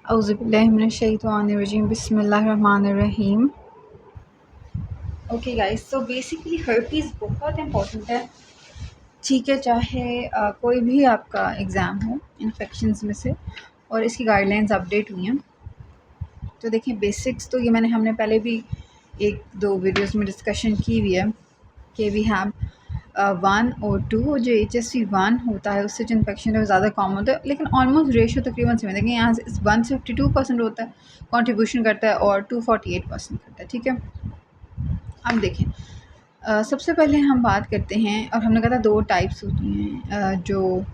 औज़ुबिल्लाहिमिनश्शैतानिर्रजीम बिस्मिल्लाहिर्रहमानिर्रहीम। Okay guys, so basically herpes बहुत important है, ठीक है, चाहे कोई भी आपका एग्ज़ाम हो इन्फेक्शंस में से, और इसकी गाइडलाइंस अपडेट हुई हैं। तो देखिए बेसिक्स तो ये हमने पहले भी एक दो वीडियोस में डिस्कशन की हुई है कि वी हैव 1 और 2। जो HSV1 होता है उससे जो इन्फेक्शन है वो ज़्यादा कॉमन होता है, लेकिन ऑलमोस्ट रेशियो तकरीबन सेम है। देखिए यहाँ से 152% होता है, कंट्रीब्यूशन करता है, और 248% करता है, ठीक है। अब देखें, सबसे पहले हम बात करते हैं, और हमने कहा था दो टाइप्स होती हैं, जो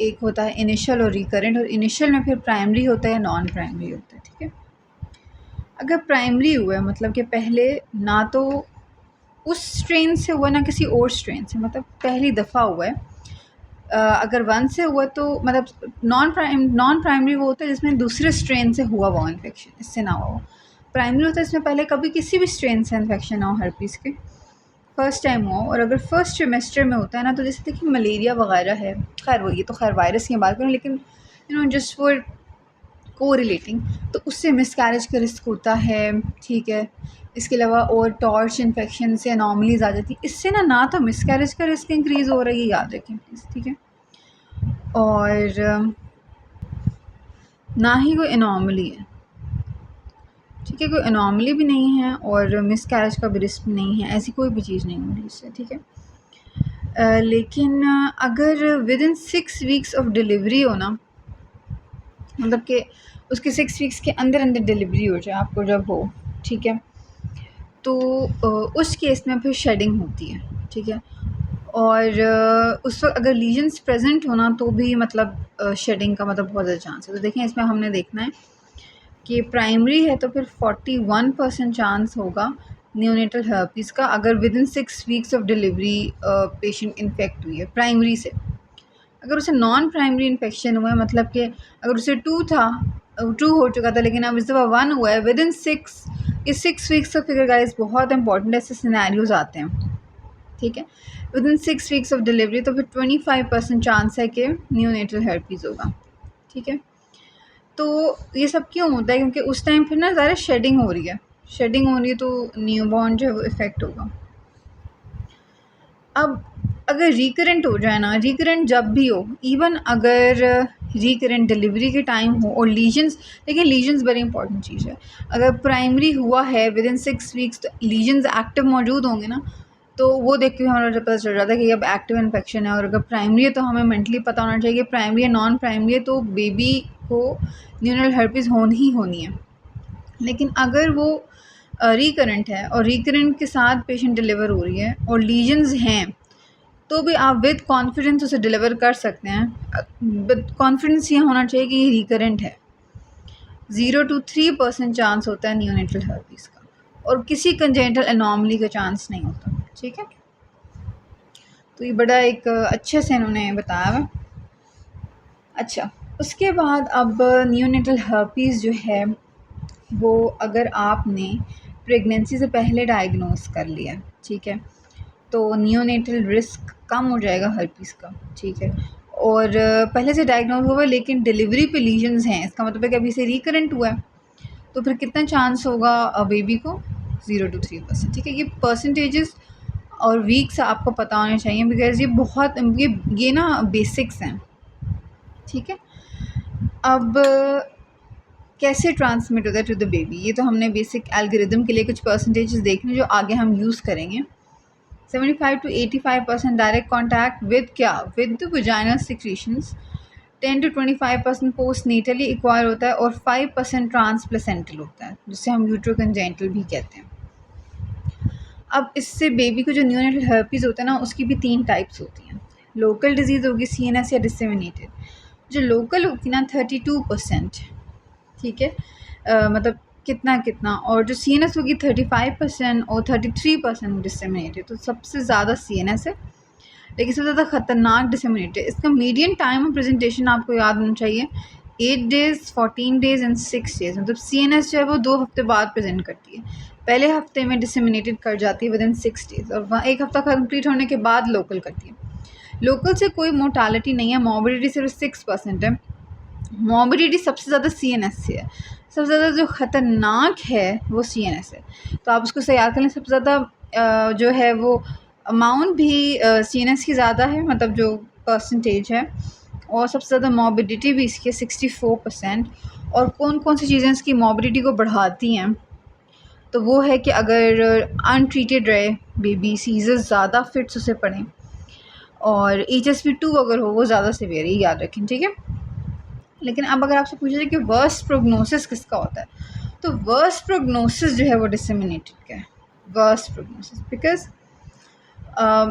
एक होता है इनिशियल और रिकरेंट, और इनिशियल में फिर प्राइमरी होता है या नॉन प्राइमरी होता है, ठीक है। अगर प्राइमरी हुआ है मतलब कि पहले ना तो उस स्ट्रेन से हुआ ना किसी और स्ट्रेन से, मतलब पहली दफ़ा हुआ है। अगर 1 से हुआ तो मतलब नॉन प्राइमरी वो होता है जिसमें दूसरे स्ट्रेन से हुआ वो इन्फेक्शन, इससे ना हुआ। प्राइमरी होता है इसमें पहले कभी किसी भी स्ट्रेन से इन्फेक्शन ना हो, हर्पीज़ के फर्स्ट टाइम हो। और अगर फर्स्ट ट्रिमेस्टर में होता है ना, तो जैसे देखिए मलेरिया वगैरह है, खैर वो ये तो खैर वायरस की बात करूँ, लेकिन जस्ट फॉर को रिलेटिंग, तो उससे मिसकैरेज का रिस्क होता है, ठीक है। इसके अलावा और टॉर्च इन्फेक्शन से अनॉमलीज आ जाती है, इससे ना तो मिसकैरेज का रिस्क इंक्रीज़ हो रहा है, ये याद रखें प्लीज़, ठीक है। और ना ही कोई अनॉमली है, ठीक है, कोई अनॉमली भी नहीं है और मिसकैरेज का भी रिस्क नहीं है, ऐसी कोई भी चीज़ नहीं हो रही इससे, ठीक है। लेकिन अगर with in 6 weeks of delivery हो ना, मतलब कि उसके 6 वीक्स के अंदर अंदर डिलीवरी हो जाए आपको जब हो, ठीक है, तो उस केस में फिर शेडिंग होती है, ठीक है। और उस वक्त अगर लीजन्स प्रेजेंट होना तो भी मतलब शेडिंग का मतलब बहुत ज़्यादा चांस है। तो देखें इसमें हमने देखना है कि प्राइमरी है तो फिर 41% चांस होगा नियोनेटल हर्पीज़ का, अगर with in 6 weeks of delivery patient infect हुई है प्राइमरी से। अगर उसे नॉन प्राइमरी इन्फेक्शन हुआ है, मतलब कि अगर उसे 2 था, 2 हो चुका था, लेकिन अब इस दफ़ा 1 हुआ है विद इन 6, इस 6 वीक्स का फिगर गाइस बहुत इंपॉर्टेंट है, ऐसे सिनेरियोज आते हैं, ठीक है। With in 6 weeks of delivery तो फिर 25% चांस है कि नियोनेटल हर्पीज़ होगा, ठीक है। तो ये सब क्यों होता है? क्योंकि उस टाइम फिर ना ज़्यादा शेडिंग हो रही है, शेडिंग हो रही है, तो न्यूबॉर्न जो है वो इफ़ेक्ट होगा। अब अगर रिकरेंट हो जाए ना, रिकरेंट जब भी हो, इवन अगर रिकरेंट डिलीवरी के टाइम हो और लीजन्स, देखिए लीजन्स बड़ी इंपॉर्टेंट चीज़ है। अगर प्राइमरी हुआ है विद इन 6 वीक्स तो लीजन्स एक्टिव मौजूद होंगे ना, तो वो देख के हमारा पता चल जाता है कि अब एक्टिव इन्फेक्शन है। और अगर प्राइमरी है तो हमें मेंटली पता होना चाहिए कि प्राइमरी है, नॉन प्राइमरी है, तो बेबी को न्यूनल हर्पीज़ होनी ही होनी है। लेकिन अगर वो रिकरेंट है और रिकरेंट के साथ पेशेंट डिलीवर हो रही है और लीजन्स हैं, तो भी आप विद कॉन्फिडेंस उसे डिलीवर कर सकते हैं। विद कॉन्फिडेंस ये होना चाहिए कि ये रिकरेंट है। 0 to 3% चांस होता है नियोनेटल हर्पीज़ का, और किसी कंजेनिटल एनॉमली का चांस नहीं होता, ठीक है। तो ये बड़ा एक अच्छे से इन्होंने बताया हुआ। अच्छा, उसके बाद अब नियोनेटल हर्पीज़ जो है वो अगर आपने प्रेगनेंसी से पहले डायग्नोस कर लिया, ठीक है, तो नियोनेटल रिस्क कम हो जाएगा हर्पीज़ का, ठीक है। और पहले से डायग्नोस हुआ लेकिन डिलीवरी पे लीजन्स हैं, इसका मतलब है कि अभी से रिकरेंट हुआ है, तो फिर कितना चांस होगा बेबी को? 0 to 3%, ठीक है। ये परसेंटेजेस और वीक्स आपको पता होने चाहिए, बिकॉज़ ये बहुत ये ना बेसिक्स हैं, ठीक है। अब कैसे ट्रांसमिट होता है टू द बेबी, ये तो हमने बेसिक एल्गोरिदम के लिए कुछ परसेंटेजेस देखने जो आगे हम यूज़ करेंगे। 75 to 85% डायरेक्ट कॉन्टैक्ट विद क्या? With the vaginal secretions. 10 to 25% post neatly acquire होता है, और 5% ट्रांसप्लेसेंटल होता है, जिसे हम यूट्रोकंजेनिटल भी कहते हैं। अब इससे बेबी को जो न्यूनेटल हर्पीज़ होता है ना, उसकी भी 3 टाइप्स होती हैं। लोकल डिजीज़ होगी, CNS या डिसेमिनेटेड। जो लोकल होगी ना 32%, ठीक है, मतलब कितना कितना, और जो CNS होगी 35% और 33% डिसेमिनेटेड। तो सबसे ज़्यादा CNS है, लेकिन सबसे ज़्यादा ख़तरनाक डिसेमिनेटेड। इसका मीडियन टाइम ऑफ प्रेजेंटेशन आपको याद होना चाहिए 8 डेज़, 14 डेज़ एंड 6 डेज़। मतलब CNS जो है वो 2 हफ्ते बाद प्रेजेंट करती है, पहले हफ्ते में डिसेमिनेटेड कर जाती है विद इन 6 डेज़, और वहाँ 1 हफ्ता कंप्लीट होने के बाद लोकल करती है। लोकल से कोई मोर्टालिटी नहीं है, मॉर्बिडिटी सिर्फ 6% है, मॉर्बिडिटी सबसे ज़्यादा CNS से है, सबसे ज़्यादा जो ख़तरनाक है वो CNS है। तो आप उसको से याद कर लें, सबसे ज़्यादा जो है वो अमाउंट भी CNS की ज़्यादा है, मतलब जो परसेंटेज है, और सबसे ज़्यादा मॉर्बिडिटी भी इसकी 64%। और कौन कौन सी चीज़ें इसकी मॉर्बिडिटी को बढ़ाती हैं, तो वो है कि अगर अनट्रीटेड रहे बेबी, सीजर्स ज़्यादा फिट्स उसे पड़ें, और HSV-2 अगर हो वो ज़्यादा सीवियर है, याद रखें, ठीक है। लेकिन अब अगर आपसे पूछा जाए कि वर्स्ट प्रोग्नोसिस किसका होता है, तो वर्स्ट प्रोग्नोसिस जो है वो डिसेमिनेटेड का है, वर्स्ट प्रोग्नोसिस। बिकॉज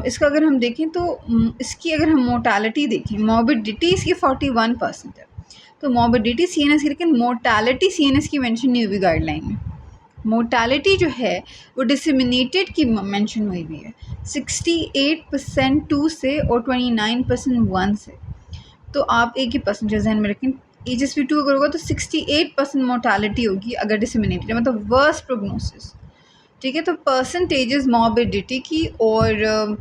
इसका अगर हम देखें तो इसकी अगर हम मोर्टालिटी देखें, मॉर्बिडिटी इसकी 41% है, तो मॉर्बिडिटी CNS की, लेकिन मोर्टालिटी CNS की मेंशन नहीं हुई गाइडलाइन में। मोर्टालिटी जो है वो डिसेमिनेटेड की मेंशन हुई हुई है, 68% 2 से और 29% 1 से। तो आप एक ही परसेंटेज ध्यान में रखें, HSV-2 अगर होगा तो 68% मोर्टालिटी होगी अगर डिसेमिनेटेड है, मतलब वर्स्ट प्रोग्नोसिस, ठीक है। तो परसेंटेजेस मॉर्बिडिटी की और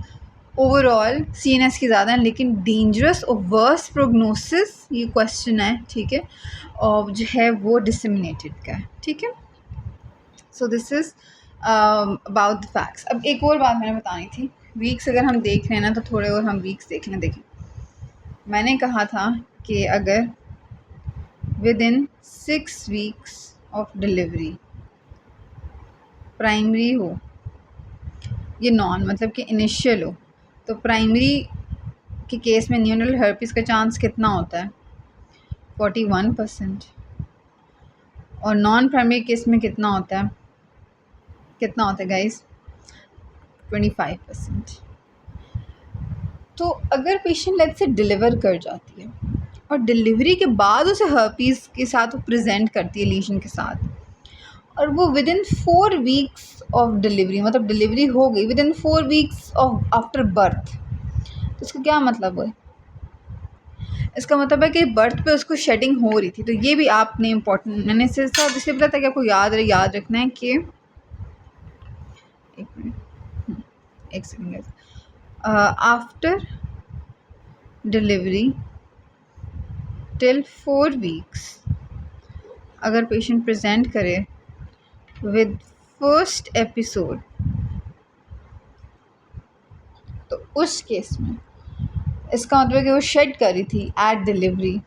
ओवरऑल CNS की ज़्यादा हैं, लेकिन डेंजरस और वर्स्ट प्रोग्नोसिस ये क्वेश्चन है, ठीक है, और जो है वो डिसेमिनेटेड का है, ठीक है। So this is about the facts. अब एक और बात मैंने बतानी थी, वीक्स अगर हम देख रहे हैं ना तो थोड़े और हम वीक्स देख लें। देखें, मैंने कहा था कि अगर with in 6 weeks of delivery primary हो, ये नॉन मतलब कि इनिशियल हो, तो प्राइमरी के केस में न्यूनल हर्पिस का चांस कितना होता है, 41%। और नॉन प्राइमरी केस में कितना होता है, गाइस, 25%। तो अगर पेशेंट लेट से डिलीवर कर जाती है और डिलीवरी के बाद उसे हर्पीस के साथ वो प्रेजेंट करती है लीजन के साथ, और वो with in 4 weeks of delivery, मतलब डिलीवरी हो गई with in 4 weeks of after birth, तो इसका क्या मतलब है, इसका मतलब है कि बर्थ पे उसको शेडिंग हो रही थी। तो ये भी आपने इम्पोर्टेंट, मैंने सिर्फ इसलिए पता था कि आपको याद रखना है कि एक second, after delivery till 4 weeks अगर पेशेंट प्रेजेंट करे विद फर्स्ट एपिसोड, तो उस केस में इसका मतलब है कि वो शेड कर रही थी एट डिलीवरी,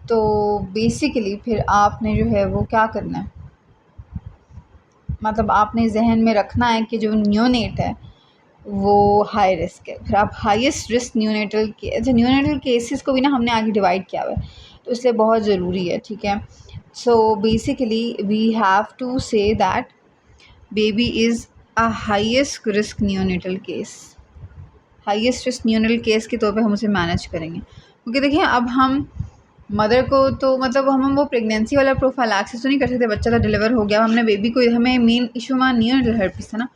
तो बेसिकली फिर आपने जो है वो क्या करना है, मतलब आपने जहन में रखना है कि जो न्यूनेट है वो हाई रिस्क है। फिर आप हाईएस्ट रिस्क न्यूनेटल केसेस को भी ना हमने आगे डिवाइड किया हुआ है, तो इसलिए बहुत ज़रूरी है, ठीक है। So basically we have to say that baby is a highest risk neonatal case, highest risk neonatal case के तौर पे हम उसे मैनेज करेंगे। क्योंकि देखिए, अब हम मदर को तो मतलब हम वो प्रेगनेंसी वाला प्रोफाइलैक्सिस तो नहीं कर सकते, बच्चा तो डिलीवर हो गया, हमने बेबी को, हमें मेन इशू में न्यूनेटल हर्पिस था ना,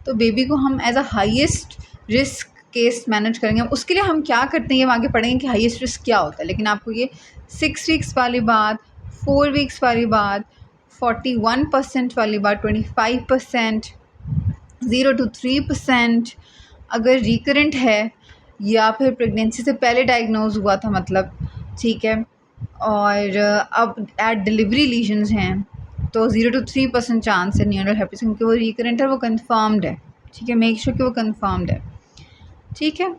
तो बेबी को हम as a highest risk case manage करेंगे। उसके लिए हम क्या करते हैं ये हम आगे पढ़ेंगे कि हाईएस्ट रिस्क क्या होता है, लेकिन आपको ये 6 वीक्स वाली बात, 4 वीक्स वाली बात, 41% वाली बात, 25%, 0 to 3% अगर रिकरेंट है या फिर प्रेगनेंसी से पहले डायग्नोज हुआ था, मतलब, ठीक है, और अब एट डिलीवरी लीजन्स हैं, तो 0 to 3% चांस है न्यूनल हर्पिस, क्योंकि वो रिकरेंट है, वो कंफर्म्ड है, ठीक है। मेक श्योर कि वो कंफर्म्ड है, ठीक है।